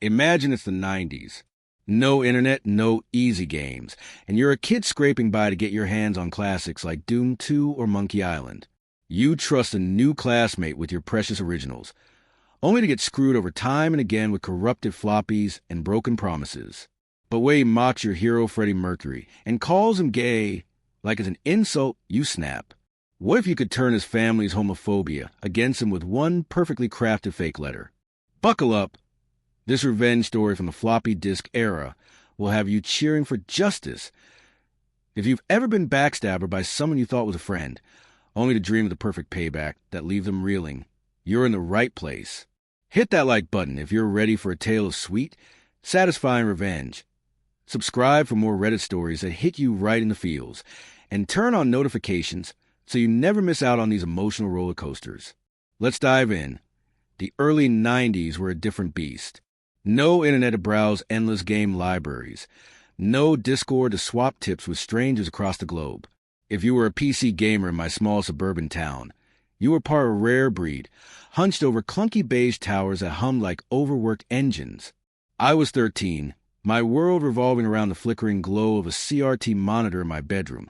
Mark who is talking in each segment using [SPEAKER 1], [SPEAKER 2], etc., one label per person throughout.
[SPEAKER 1] Imagine it's the 90s. No internet, no easy games, and you're a kid scraping by to get your hands on classics like Doom 2 or Monkey Island. You trust a new classmate with your precious originals, only to get screwed over time and again with corrupted floppies and broken promises. But Wade mocks your hero Freddie Mercury and calls him gay like it's an insult. You snap. What if you could turn his family's homophobia against him with one perfectly crafted fake letter? Buckle up. This revenge story from the floppy disk era will have you cheering for justice. If you've ever been backstabbed by someone you thought was a friend, only to dream of the perfect payback that leaves them reeling, you're in the right place. Hit that like button if you're ready for a tale of sweet, satisfying revenge. Subscribe for more Reddit stories that hit you right in the feels, and turn on notifications so you never miss out on these emotional roller coasters. Let's dive in. The early 90s were a different beast. No internet to browse endless game libraries. No Discord to swap tips with strangers across the globe. If you were a PC gamer in my small suburban town, you were part of a rare breed, hunched over clunky beige towers that hummed like overworked engines. I was 13, my world revolving around the flickering glow of a CRT monitor in my bedroom,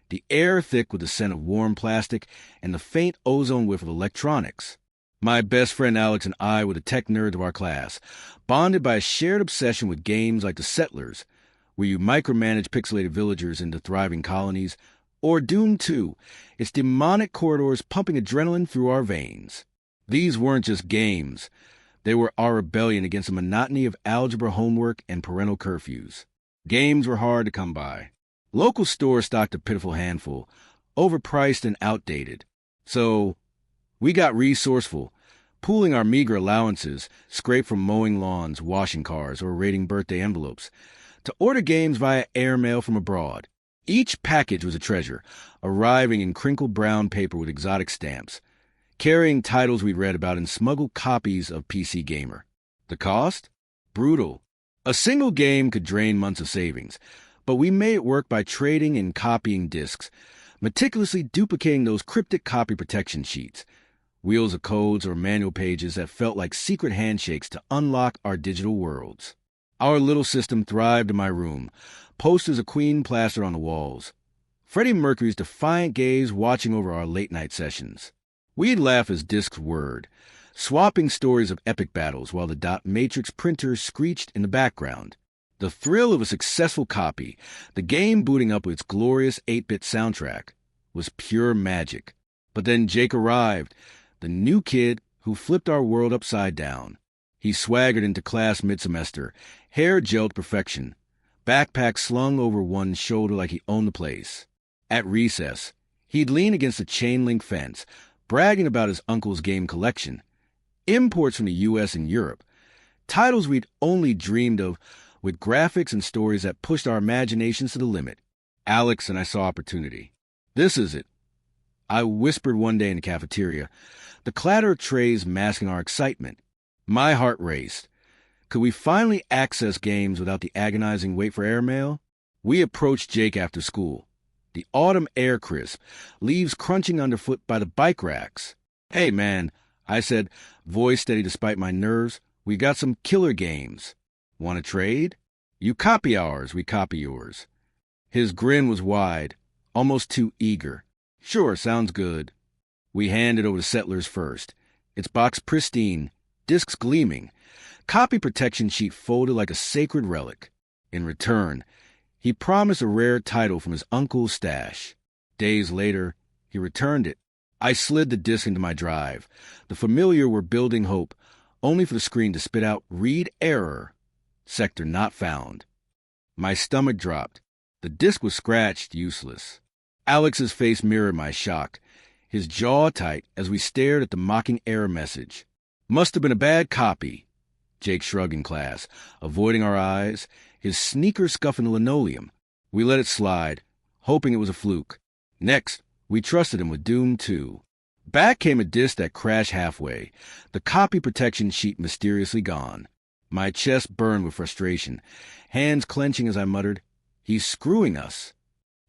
[SPEAKER 1] the air thick with the scent of warm plastic and the faint ozone whiff of electronics. My best friend Alex and I were the tech nerds of our class, bonded by a shared obsession with games like The Settlers, where you micromanage pixelated villagers into thriving colonies, or Doom 2, its demonic corridors pumping adrenaline through our veins. These weren't just games. They were our rebellion against the monotony of algebra homework and parental curfews. Games were hard to come by. Local stores stocked a pitiful handful, overpriced and outdated. So we got resourceful, pooling our meager allowances, scraped from mowing lawns, washing cars, or raiding birthday envelopes, to order games via airmail from abroad. Each package was a treasure, arriving in crinkled brown paper with exotic stamps, carrying titles we'd read about in smuggled copies of PC Gamer. The cost? Brutal. A single game could drain months of savings, but we made it work by trading and copying discs, meticulously duplicating those cryptic copy protection sheets, wheels of codes or manual pages that felt like secret handshakes to unlock our digital worlds. Our little system thrived in my room, posters of Queen plastered on the walls, Freddie Mercury's defiant gaze watching over our late-night sessions. We'd laugh as discs whirred, swapping stories of epic battles while the dot matrix printer screeched in the background. The thrill of a successful copy, the game booting up with its glorious 8-bit soundtrack, was pure magic. But then Jake arrived, the new kid who flipped our world upside down. He swaggered into class mid-semester, hair gelled perfection, backpack slung over one shoulder like he owned the place. At recess, he'd lean against a chain-link fence, bragging about his uncle's game collection, imports from the U.S. and Europe, titles we'd only dreamed of with graphics and stories that pushed our imaginations to the limit. Alex and I saw opportunity. This is it, I whispered one day in the cafeteria, the clatter of trays masking our excitement. My heart raced. Could we finally access games without the agonizing wait for airmail? We approached Jake after school. The autumn air crisp, leaves crunching underfoot by the bike racks. "Hey, man," I said, voice steady despite my nerves, "we got some killer games. Want to trade? You copy ours, we copy yours." His grin was wide, almost too eager. "Sure, sounds good." We handed over the Settlers first, its box pristine, discs gleaming, copy protection sheet folded like a sacred relic. In return, he promised a rare title from his uncle's stash. Days later, he returned it. I slid the disc into my drive. The familiar were building hope, only for the screen to spit out "read error, sector not found." My stomach dropped. The disc was scratched, useless. Alex's face mirrored my shock, his jaw tight as we stared at the mocking error message. "Must have been a bad copy," Jake shrugged in class, avoiding our eyes, his sneakers scuffing the linoleum. We let it slide, hoping it was a fluke. Next, we trusted him with Doom 2. Back came a disc that crashed halfway, the copy protection sheet mysteriously gone. My chest burned with frustration, hands clenching as I muttered, "He's screwing us."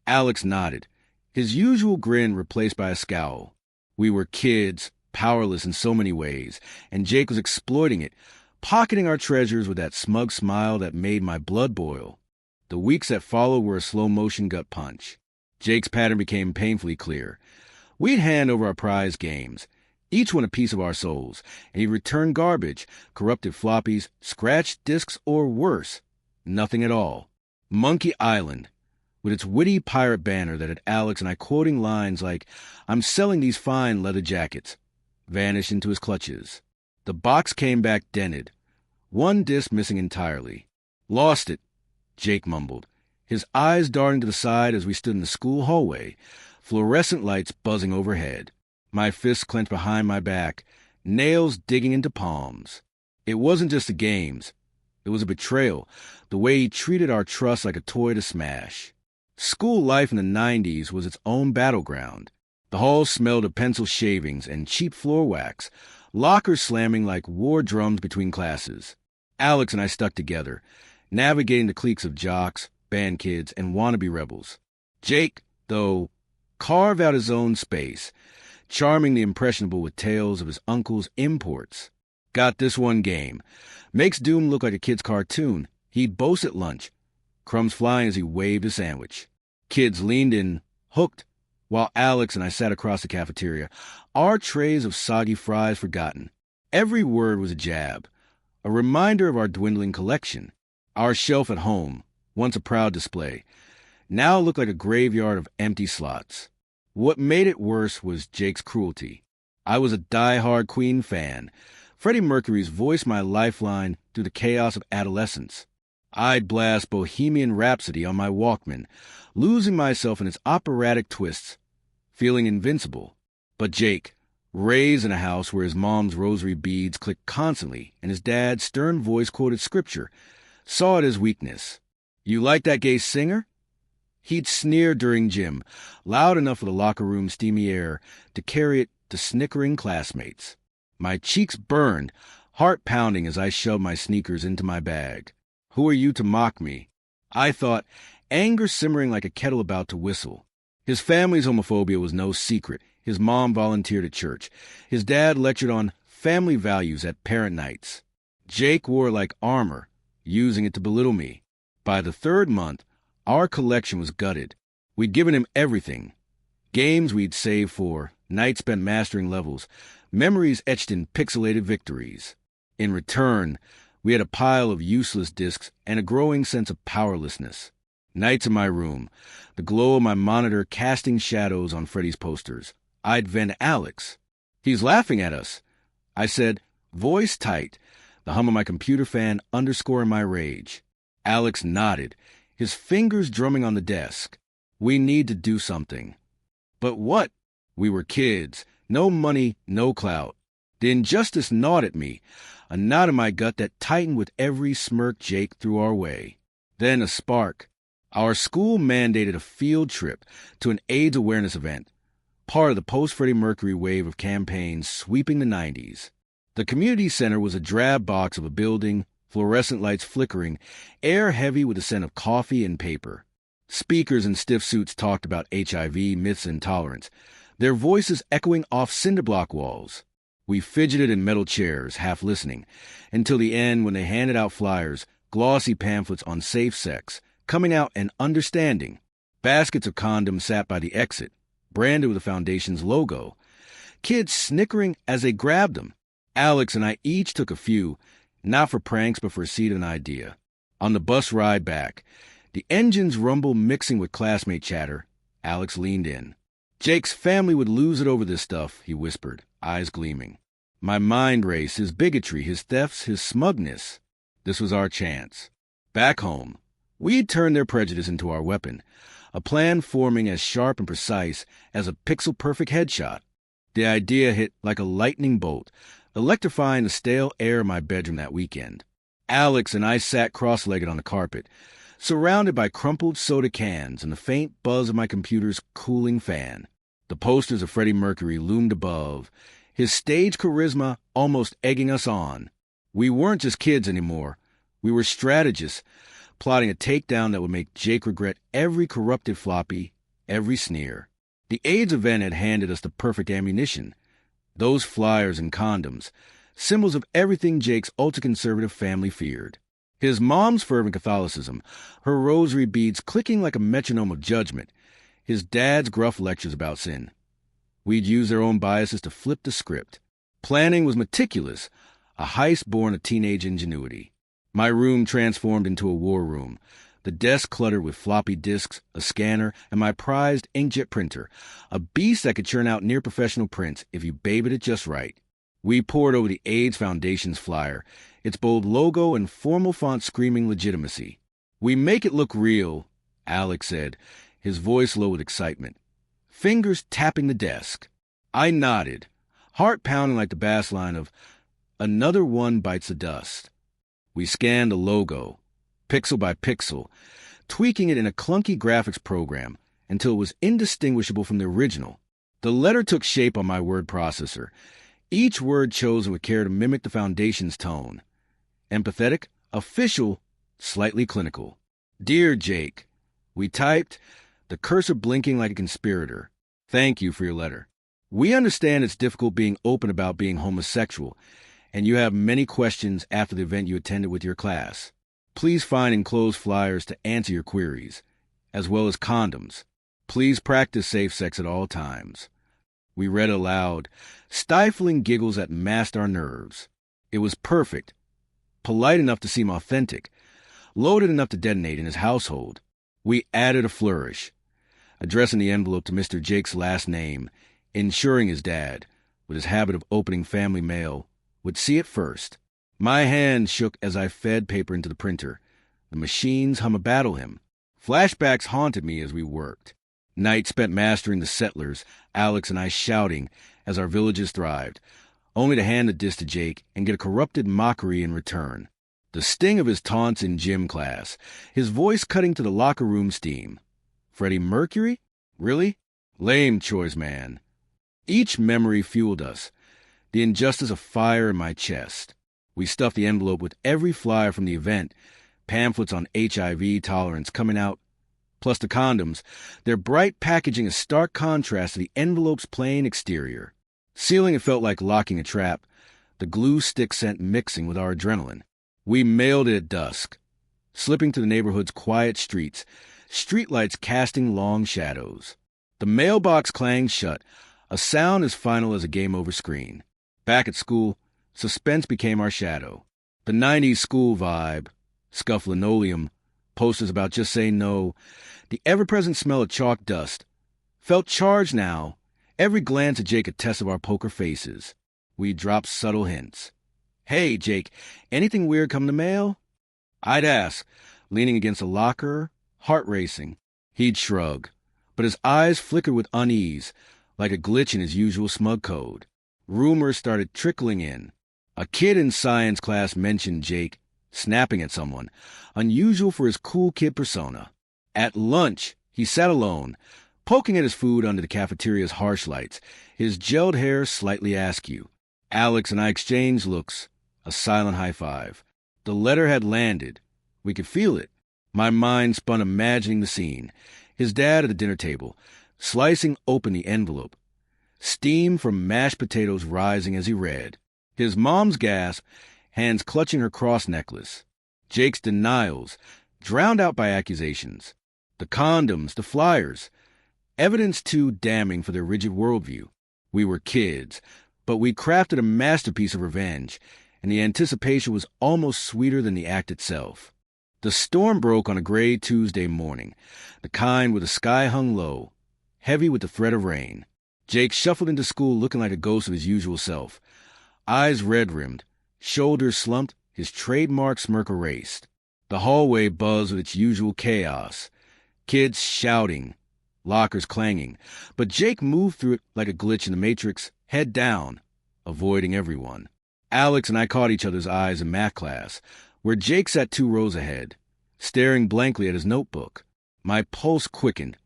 [SPEAKER 1] Alex nodded, his usual grin replaced by a scowl. We were kids, powerless in so many ways, and Jake was exploiting it, pocketing our treasures with that smug smile that made my blood boil. The weeks that followed were a slow-motion gut punch. Jake's pattern became painfully clear. We'd hand over our prized games, each one a piece of our souls, and he'd return garbage, corrupted floppies, scratched discs, or worse, nothing at all. Monkey Island, with its witty pirate banner that had Alex and I quoting lines like, "I'm selling these fine leather jackets," vanished into his clutches. The box came back dented, one disc missing entirely. "Lost it," Jake mumbled, his eyes darting to the side as we stood in the school hallway, fluorescent lights buzzing overhead. My fists clenched behind my back, nails digging into palms. It wasn't just the games. It was a betrayal, the way he treated our trust like a toy to smash. School life in the 90s was its own battleground. The halls smelled of pencil shavings and cheap floor wax, lockers slamming like war drums between classes. Alex and I stuck together, navigating the cliques of jocks, band kids, and wannabe rebels. Jake, though, carved out his own space, charming the impressionable with tales of his uncle's imports. "Got this one game. Makes Doom look like a kid's cartoon," he'd boast at lunch, crumbs flying as he waved a sandwich. Kids leaned in, hooked, while Alex and I sat across the cafeteria, our trays of soggy fries forgotten. Every word was a jab, a reminder of our dwindling collection. Our shelf at home, once a proud display, now looked like a graveyard of empty slots. What made it worse was Jake's cruelty. I was a die-hard Queen fan, Freddie Mercury's voice my lifeline through the chaos of adolescence. I'd blast Bohemian Rhapsody on my Walkman, losing myself in its operatic twists, feeling invincible. But Jake, raised in a house where his mom's rosary beads clicked constantly and his dad's stern voice quoted scripture, saw it as weakness. "You like that gay singer?" He'd sneer during gym, loud enough for the locker room's steamy air to carry it to snickering classmates. My cheeks burned, heart pounding as I shoved my sneakers into my bag. Who are you to mock me? I thought, anger simmering like a kettle about to whistle. His family's homophobia was no secret. His mom volunteered at church. His dad lectured on family values at parent nights. Jake wore it like armor, using it to belittle me. By the third month, our collection was gutted. We'd given him everything. Games we'd saved for, nights spent mastering levels, memories etched in pixelated victories. In return, we had a pile of useless discs and a growing sense of powerlessness. Nights in my room, the glow of my monitor casting shadows on Freddie's posters. I'd vent Alex. "He's laughing at us," I said, voice tight, the hum of my computer fan underscoring my rage. Alex nodded, his fingers drumming on the desk. "We need to do something." "But what?" We were kids. No money, no clout. The injustice gnawed at me, a knot in my gut that tightened with every smirk Jake threw our way. Then a spark. Our school mandated a field trip to an AIDS awareness event, part of the post-Freddie Mercury wave of campaigns sweeping the 90s. The community center was a drab box of a building, fluorescent lights flickering, air heavy with the scent of coffee and paper. Speakers in stiff suits talked about HIV, myths, and tolerance, their voices echoing off cinder block walls. We fidgeted in metal chairs, half listening, until the end when they handed out flyers, glossy pamphlets on safe sex, coming out and understanding. Baskets of condoms sat by the exit, branded with the foundation's logo. Kids snickering as they grabbed them. Alex and I each took a few, not for pranks but for a seed of an idea. On the bus ride back, the engine's rumble mixing with classmate chatter, Alex leaned in. "Jake's family would lose it over this stuff," he whispered, eyes gleaming. My mind raced, his bigotry, his thefts, his smugness. This was our chance. Back home, we'd turned their prejudice into our weapon, a plan forming as sharp and precise as a pixel-perfect headshot. The idea hit like a lightning bolt, electrifying the stale air of my bedroom that weekend. Alex and I sat cross-legged on the carpet, surrounded by crumpled soda cans and the faint buzz of my computer's cooling fan. The posters of Freddie Mercury loomed above, his stage charisma almost egging us on. We weren't just kids anymore. We were strategists, plotting a takedown that would make Jake regret every corrupted floppy, every sneer. The AIDS event had handed us the perfect ammunition. Those flyers and condoms, symbols of everything Jake's ultra-conservative family feared. His mom's fervent Catholicism, her rosary beads clicking like a metronome of judgment, his dad's gruff lectures about sin. We'd use their own biases to flip the script. Planning was meticulous, a heist born of teenage ingenuity. My room transformed into a war room, the desk cluttered with floppy disks, a scanner, and my prized inkjet printer, a beast that could churn out near-professional prints if you babbied it just right. We pored over the AIDS Foundation's flyer, its bold logo and formal font screaming legitimacy. "We make it look real," Alex said, his voice low with excitement, fingers tapping the desk. I nodded, heart pounding like the bass line of "Another One Bites the Dust." We scanned the logo, pixel by pixel, tweaking it in a clunky graphics program until it was indistinguishable from the original. The letter took shape on my word processor, each word chosen with care to mimic the Foundation's tone. Empathetic, official, slightly clinical. "Dear Jake," we typed, the cursor blinking like a conspirator. "Thank you for your letter. We understand it's difficult being open about being homosexual, and you have many questions after the event you attended with your class. Please find enclosed flyers to answer your queries, as well as condoms. Please practice safe sex at all times." We read aloud, stifling giggles that masked our nerves. It was perfect, polite enough to seem authentic, loaded enough to detonate in his household. We added a flourish, addressing the envelope to Mr. Jake's last name, ensuring his dad, with his habit of opening family mail, would see it first. My hand shook as I fed paper into the printer. The machine's hum a battle hymn. Flashbacks haunted me as we worked. Nights spent mastering the settlers, Alex and I shouting as our villages thrived, only to hand the disc to Jake and get a corrupted mockery in return. The sting of his taunts in gym class, his voice cutting to the locker room steam. Freddie Mercury? Really? Lame choice, man. Each memory fueled us, the injustice of fire in my chest. We stuffed the envelope with every flyer from the event, pamphlets on HIV tolerance coming out, plus the condoms, their bright packaging a stark contrast to the envelope's plain exterior. Sealing it felt like locking a trap, the glue stick scent mixing with our adrenaline. We mailed it at dusk, slipping through the neighborhood's quiet streets, streetlights casting long shadows. The mailbox clanged shut, a sound as final as a game-over screen. Back at school, suspense became our shadow. The 90s school vibe, scuffed linoleum, posters about just say no, the ever-present smell of chalk dust, felt charged now, every glance at Jake a test of our poker faces. We dropped subtle hints. "Hey, Jake, anything weird come to mail?" I'd ask, leaning against a locker, heart racing. He'd shrug, but his eyes flickered with unease, like a glitch in his usual smug code. Rumors started trickling in. A kid in science class mentioned Jake, snapping at someone, unusual for his cool kid persona. At lunch, he sat alone, poking at his food under the cafeteria's harsh lights, his gelled hair slightly askew. Alex and I exchanged looks, a silent high five. The letter had landed. We could feel it. My mind spun imagining the scene. His dad at the dinner table, slicing open the envelope. Steam from mashed potatoes rising as he read. His mom's gasp, hands clutching her cross necklace. Jake's denials, drowned out by accusations. The condoms, the flyers. Evidence too damning for their rigid worldview. We were kids, but we crafted a masterpiece of revenge, and the anticipation was almost sweeter than the act itself. The storm broke on a gray Tuesday morning, the kind where the sky hung low, heavy with the threat of rain. Jake shuffled into school looking like a ghost of his usual self. Eyes red-rimmed, shoulders slumped, his trademark smirk erased. The hallway buzzed with its usual chaos. Kids shouting, lockers clanging, but Jake moved through it like a glitch in the Matrix, head down, avoiding everyone. Alex and I caught each other's eyes in math class, where Jake sat 2 rows ahead, staring blankly at his notebook. My pulse quickened,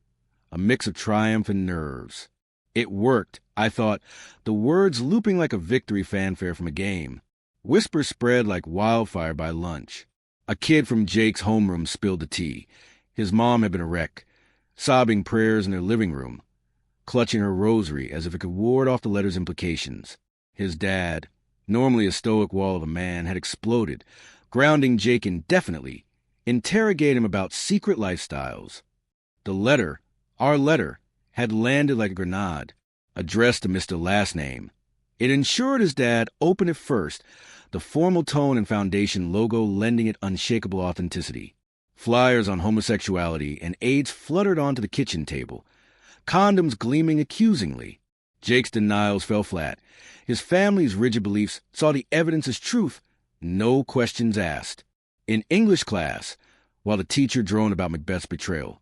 [SPEAKER 1] a mix of triumph and nerves. It worked, I thought, the words looping like a victory fanfare from a game. Whispers spread like wildfire by lunch. A kid from Jake's homeroom spilled the tea. His mom had been a wreck, sobbing prayers in their living room, clutching her rosary as if it could ward off the letter's implications. His dad, Normally a stoic wall of a man, had exploded, grounding Jake indefinitely, interrogate him about secret lifestyles. The letter, our letter, had landed like a grenade, addressed to Mr. Last Name. It ensured his dad opened it first, the formal tone and foundation logo lending it unshakable authenticity. Flyers on homosexuality and AIDS fluttered onto the kitchen table, condoms gleaming accusingly. Jake's denials fell flat. His family's rigid beliefs saw the evidence as truth, no questions asked. In English class, while the teacher droned about Macbeth's betrayal,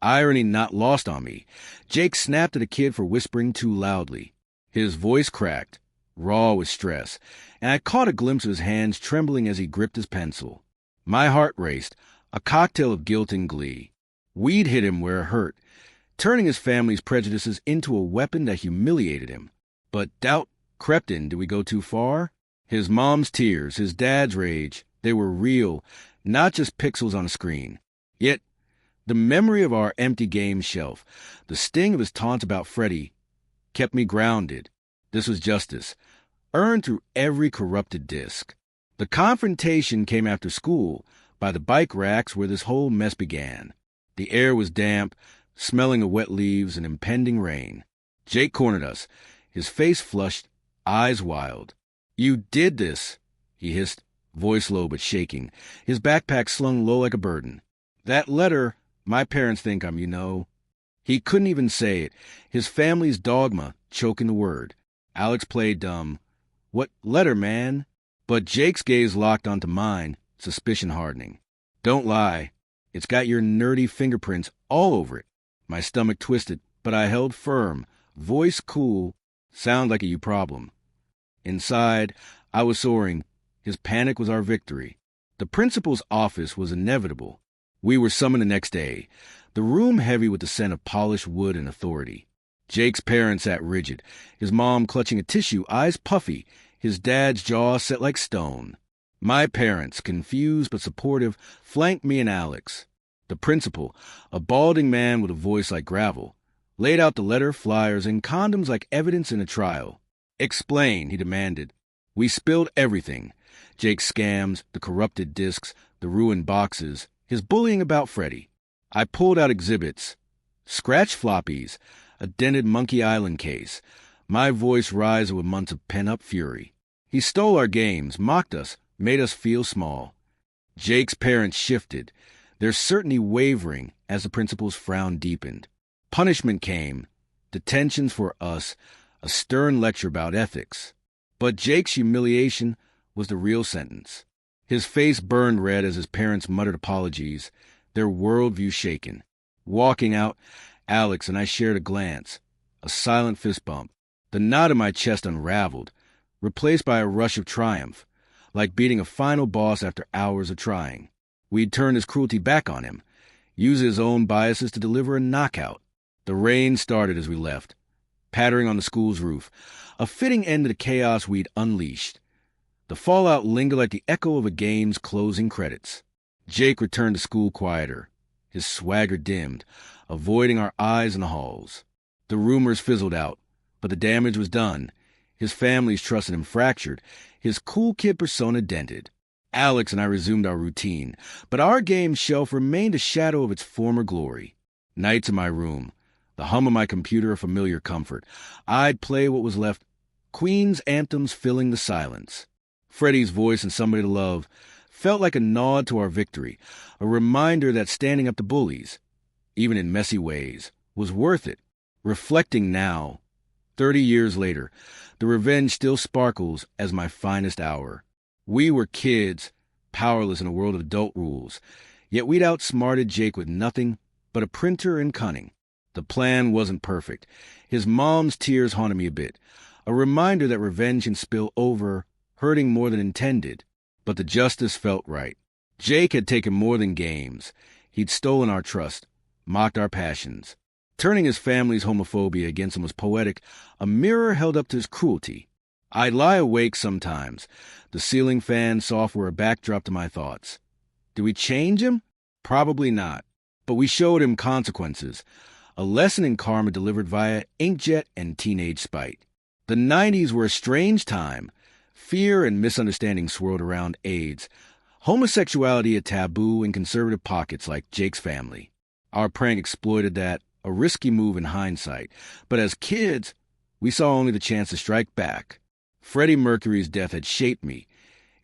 [SPEAKER 1] irony not lost on me, Jake snapped at a kid for whispering too loudly. His voice cracked, raw with stress, and I caught a glimpse of his hands trembling as he gripped his pencil. My heart raced, a cocktail of guilt and glee. Weed hit him where it hurt, turning his family's prejudices into a weapon that humiliated him. But doubt crept in. Did we go too far? His mom's tears, his dad's rage, they were real, not just pixels on a screen. Yet, the memory of our empty game shelf, the sting of his taunts about Freddie, kept me grounded. This was justice, earned through every corrupted disc. The confrontation came after school, by the bike racks where this whole mess began. The air was damp, smelling of wet leaves and impending rain. Jake cornered us, his face flushed, eyes wild. "You did this," he hissed, voice low but shaking, his backpack slung low like a burden. "That letter, my parents think I'm, He couldn't even say it, his family's dogma choking the word. Alex played dumb. "What letter, man?" But Jake's gaze locked onto mine, suspicion hardening. "Don't lie. It's got your nerdy fingerprints all over it." My stomach twisted, but I held firm, voice cool, sound like a you problem. Inside, I was soaring. His panic was our victory. The principal's office was inevitable. We were summoned the next day, the room heavy with the scent of polished wood and authority. Jake's parents sat rigid, his mom clutching a tissue, eyes puffy, his dad's jaw set like stone. My parents, confused but supportive, flanked me and Alex. The principal, a balding man with a voice like gravel, laid out the letter, flyers, and condoms like evidence in a trial. "Explain," he demanded. We spilled everything. Jake's scams, the corrupted discs, the ruined boxes, his bullying about Freddie. I pulled out exhibits. Scratch floppies, a dented Monkey Island case. My voice rising with months of pent-up fury. He stole our games, mocked us, made us feel small. Jake's parents shifted, their certainty wavering as the principal's frown deepened. Punishment came, detentions for us, a stern lecture about ethics. But Jake's humiliation was the real sentence. His face burned red as his parents muttered apologies, their worldview shaken. Walking out, Alex and I shared a glance, a silent fist bump. The knot in my chest unraveled, replaced by a rush of triumph, like beating a final boss after hours of trying. We'd turned his cruelty back on him, used his own biases to deliver a knockout. The rain started as we left, pattering on the school's roof, a fitting end to the chaos we'd unleashed. The fallout lingered like the echo of a game's closing credits. Jake returned to school quieter, his swagger dimmed, avoiding our eyes in the halls. The rumors fizzled out, but the damage was done. His family's trust in him fractured, his cool kid persona dented. Alex and I resumed our routine, but our game shelf remained a shadow of its former glory. Nights in my room, the hum of my computer a familiar comfort. I'd play what was left, Queen's anthems filling the silence. Freddie's voice and Somebody to Love felt like a nod to our victory, a reminder that standing up to bullies, even in messy ways, was worth it. Reflecting now, 30 years later, the revenge still sparkles as my finest hour. We were kids, powerless in a world of adult rules, yet we'd outsmarted Jake with nothing but a printer and cunning. The plan wasn't perfect. His mom's tears haunted me a bit, a reminder that revenge can spill over, hurting more than intended. But the justice felt right. Jake had taken more than games. He'd stolen our trust, mocked our passions. Turning his family's homophobia against him was poetic, a mirror held up to his cruelty. I'd lie awake sometimes, the ceiling fan software a backdrop to my thoughts. Did we change him? Probably not. But we showed him consequences, a lesson in karma delivered via inkjet and teenage spite. The 90s were a strange time, Fear and misunderstanding swirled around AIDS. Homosexuality a taboo in conservative pockets like Jake's family. Our prank exploited that, a risky move in hindsight. But as kids, we saw only the chance to strike back. Freddie Mercury's death had shaped me.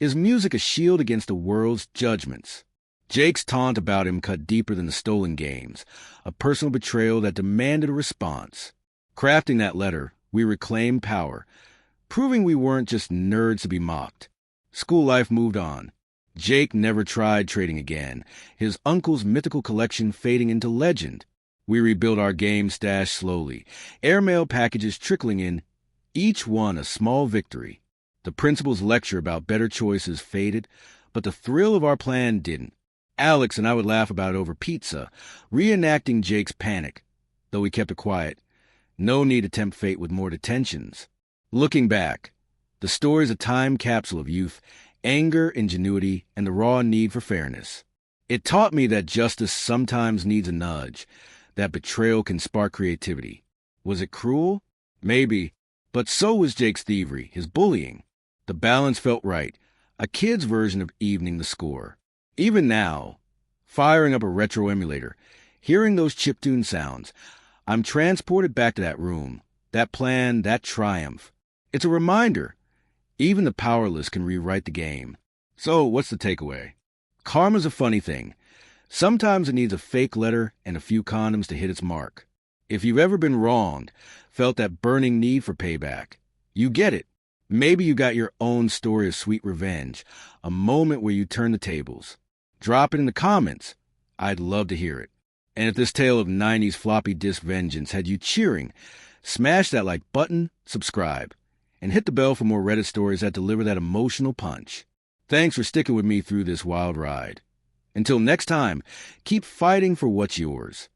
[SPEAKER 1] Is music a shield against the world's judgments? Jake's taunt about him cut deeper than the stolen games, a personal betrayal that demanded a response. Crafting that letter, we reclaimed power, proving we weren't just nerds to be mocked. School life moved on. Jake never tried trading again, his uncle's mythical collection fading into legend. We rebuilt our game stash slowly, airmail packages trickling in, each one a small victory. The principal's lecture about better choices faded, but the thrill of our plan didn't. Alex and I would laugh about it over pizza, reenacting Jake's panic, though we kept it quiet. No need to tempt fate with more detentions. Looking back, the story's a time capsule of youth, anger, ingenuity, and the raw need for fairness. It taught me that justice sometimes needs a nudge, that betrayal can spark creativity. Was it cruel? Maybe, but so was Jake's thievery, his bullying. The balance felt right, a kid's version of evening the score. Even now, firing up a retro emulator, hearing those chiptune sounds, I'm transported back to that room, that plan, that triumph. It's a reminder. Even the powerless can rewrite the game. So, what's the takeaway? Karma's a funny thing. Sometimes it needs a fake letter and a few condoms to hit its mark. If you've ever been wronged, felt that burning need for payback, you get it. Maybe you got your own story of sweet revenge, a moment where you turn the tables. Drop it in the comments. I'd love to hear it. And if this tale of 90s floppy disk vengeance had you cheering, smash that like button, subscribe, and hit the bell for more Reddit stories that deliver that emotional punch. Thanks for sticking with me through this wild ride. Until next time, keep fighting for what's yours.